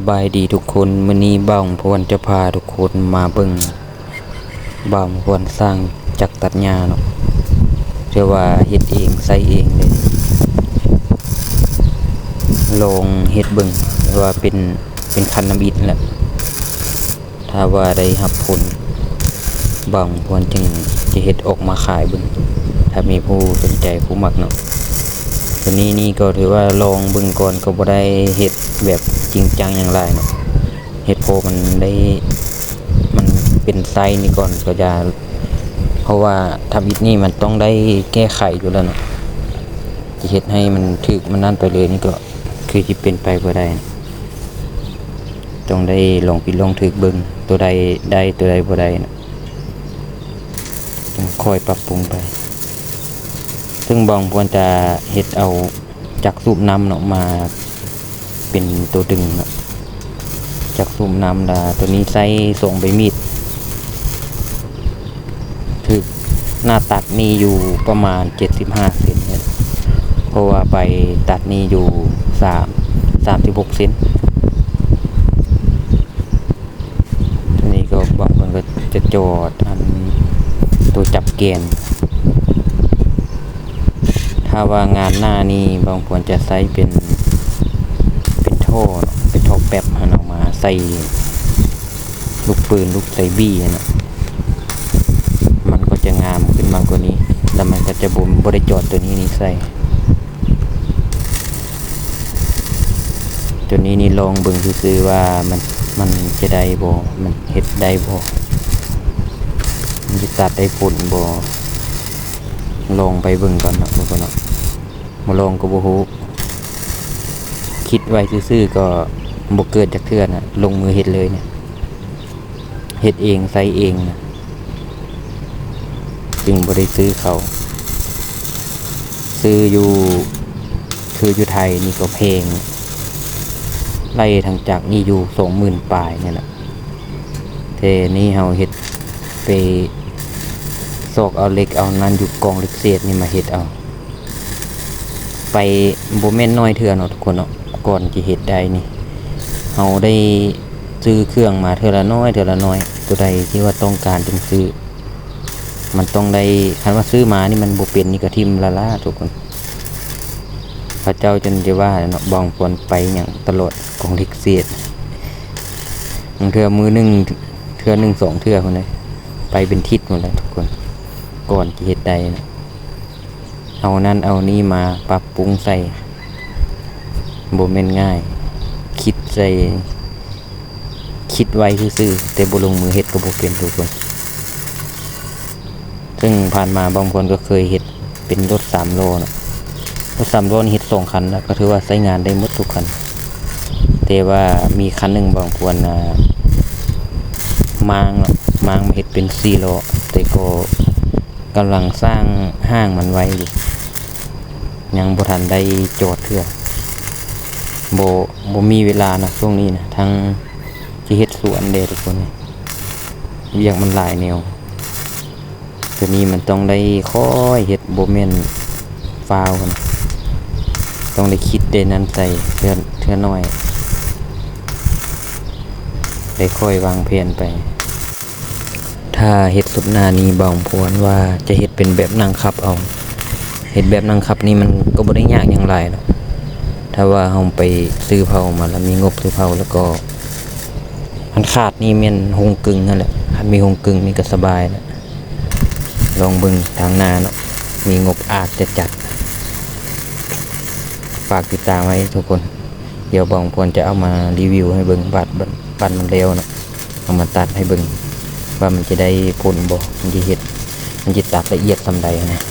บายดีทุกคนมื้อนี้บ่าวพวนจะพาทุกคนมาเบิ่งบ่าวพวนสร้างจักรตัดหญ้าเนาะเรียกว่าเฮ็ดเองใส่เองเลยลองเฮ็ดเบิ่งว่าเป็นคันน้ำอิฐแหละถ้าว่าได้รับผลบ่าวพวนจึงจะเฮ็ดออกมาขายเบิ่งถ้ามีผู้สนใจผู้มักเนาะตัวนี้นี่ก็ถือว่าลองเบิ่งก่อนก็บ่ได้เฮ็ดแบบจริงจังอย่างไรเนาะเฮ็ดโพมันเป็นไซส์นี่ก่อนก็จะเพราะว่าทำอิฐนี่มันต้องได้แก้ไขอยู่แล้วเนาะจะเฮ็ดให้มันถึกมันนั่นไปเลยนี่ก็คือสิเป็นไปบ่ได้ต้องได้ลองผิดลองถูกเบิ่งตัวใดได้ตัวใดบ่ได้เนาะต้องค่อยปรับปรุงไปซึ่งบางควรจะเฮ็ดเอาจักรสูบน้ำเนาะมาเป็นตัวดึงเนาะจักรสูบน้ำตัวนี้ใส่ส่งใบมีดถึกหน้าตัดนี่อยู่ประมาณ75เซนเนี่ยเพราะว่าใบตัดนี่อยู่36เซนทีนี้ก็บางคนก็จะจอดอันตัวจับเกณฑ์ถ้าว่างานหน้านี่บางคนจะใช้เป็นท่อเป็นท่อแป๊บหันออกมาใส่ลูกปืนลูกใส่บี้นะมันก็จะงามขึ้นมากกว่านี้แล้วมันก็จะบ่ได้จอดตัวนี้นี่ใส่ตัวนี้นี่ลองเบิ่งซื่อๆว่ามันจะได้บ่มันเฮ็ดได้บ่มันจะตัดได้ผลบ่ลองไปเบิ่งก่อนเนาะเนาะมาลองก็บ่ฮู้คิดไว้ซื่อๆก็บ่เกิดจากเทื่อน่ะลงมือเฮ็ดเลยเนี่ยเฮ็ดเองใส่เองนะจึงบ่ได้ซื้อเขาซื้ออยู่คืออยู่ไทยนี่ก็แพงไล่ทางจากนี่อยู่ 20,000 ปลายเนี่ยแหละแต่นี่เฮาเฮ็ดไปซอกเอาเหล็กเอานั้นอยู่กองเหล็กเศษนี่มาเฮ็ดเอาไปบ่แม่นน้อยเทื่อเนาะทุกคนเนาะก่อนสิเฮ็ดได้นี่เฮาได้ซื้อเครื่องมาเทื่อละน้อยตัวใดที่ว่าต้องการจึงซื้อมันต้องได้คันว่าซื้อมานี่มันบ่เป็นนี่ก็ทิ่มละล่าทุกคนพระเจ้าจนจะว่าเนาะบองควรไปหยังตลอดกองเหล็กเศษบางเทื่อมือนึงเทื่อนึง2เทื่อพุ่นเลยไปเป็นทิศหมดแล้วทุกคนก่อนสิเฮ็ดได้นะเอานั้นเอานี้มาปรับปรุงใส่บ่แม่นง่ายคิดไว้ซื่อๆแต่บ่ลงมือเฮ็ดก็บ่เป็นทุกคนซึ่งผ่านมาบางคนก็เคยเฮ็ดเป็นรถ3ล้อเนาะรถ3ล้อนี่เฮ็ด2คันแล้วก็ถือว่าใช้งานได้หมดทุกคันแต่ว่ามีคันนึงบางคนมางเนาะมางมาเฮ็ดเป็น4ล้อแต่ก็กำลังสร้างห้างมันไว้อยู่ยังบ่ทันได้จอดเทื่อบ่มีเวลานะช่วงนี้นะทั้งสิเฮ็ดสวนเด้ทุกคนเวียกมันหลายแนวตัวนี้มันต้องได้ค่อยเฮ็ดบ่แม่นฟาวกันต้องได้คิดได้นั้นใส่เทื่อน้อยได้ค่อยวางแผนไปถ้าเฮ็ดสุดหน้านี้บ่าวพวนว่าจะเฮ็ดเป็นแบบนั่งขับเอาเฮ็ดแบบนั่งขับนี่มันก็บ่ได้ยากหยังหลายเนาะถ้าว่าเฮาไปซื้อเผามาแล้วมีงบซื้อเผาแล้วก็มันขาดนี่แม่นหงกึ่งนั่นแหละถ้ามีหงกึ่งนี่ก็สบายแล้วลองเบิ่งทางหน้าเนาะมีงบอาจจะจัดฝากติดตามไว้ทุกคนเดี๋ยวบ่าวพวนจะเอามารีวิวให้เบิ่งบัดมันแล้วเนาะเอามาตัดให้เบิ่งว่ามันจะได้ผลบ่มันจะเฮ็ดมันจะตัดละเอียดส่ำใดนะ